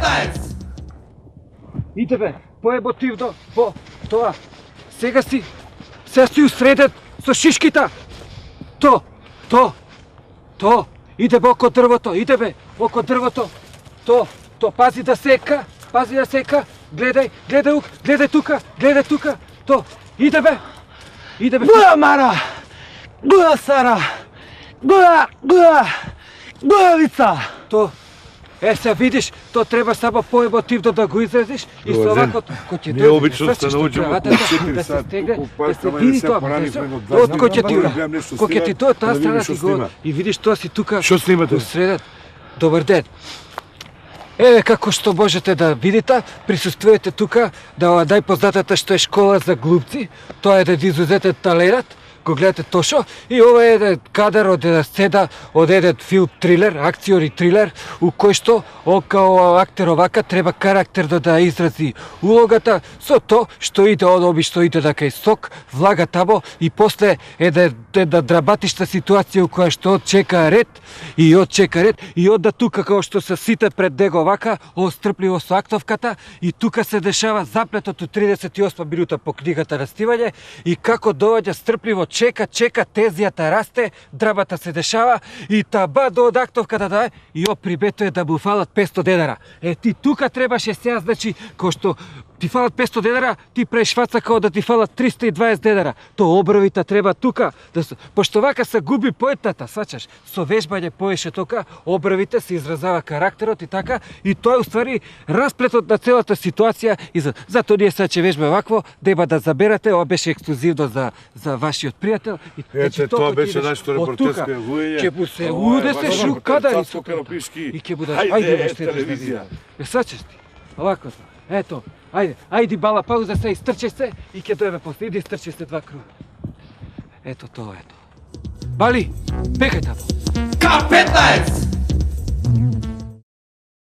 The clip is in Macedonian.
Капетаец! Иде бе, поеботивно, по тоа. Сега си усредет со шишките. То. Иде бе око дрвото, иде бе, око дрвото. То, пази да сека. Гледај тука. То, иде бе. Буа, Мара! Буа, Сара! Буа, Вица! То, се видиш, то треба само поеботивно да го изразиш и со овако кој ќе Ние обично се научиме да се стегне, да се види тоа. Кој ќе ти тоа таа страна ти го и видиш тоа си тука. Што снимате? Средат. Добар ден. Еве како што можете да видите, присуствувате тука да најпознатата што е школа за глупци, тоа е изузетен талерат. Го гледате тошо и ова е еден кадар од една сцена од еден филм трилер, акцион и трилер, у кој што као актер овака треба карактерно да изрази улогата со то што иде од обично иде на кај сок, влага тамо и после една драматична ситуација у која што чека ред и онда тука као што се сите пред него вака, острпливо со актовката и тука се дешава заплетот у 38 минута по книгата на Стивање и како доаѓа стрпливо чека, тезијата расте, драмата се дешава и таба до актовката да е и прибето е да му фалат 500 денара. Ти тука требаше сега, значи, кој што ти фалат 500 денара, ти правиш фаца као да ти фалат 320 денара. То обровите треба тука, пошто вака се губи поетата, сваќаш? Со вежбање поеше тока, обровите се изразава карактерот и така, и тоа е уствари расплетот на целата ситуација и затоа ние сега ќе вежбаме вакво, деба да заберете, ова беше ексклузивно за вашиот пријател. Ете, тоа беше нашето репортерско јавување. Ќе му се удесеш у кадари со и ќе му дадеш, ајде, телевизија. Сваќаш ти? Овако се. Ето, ајди бала пауза се, истрче се и ќе дојме после, иди истрче се 2 круга. Ето тоа, ето. Бали, пекај тамо. Капетаец!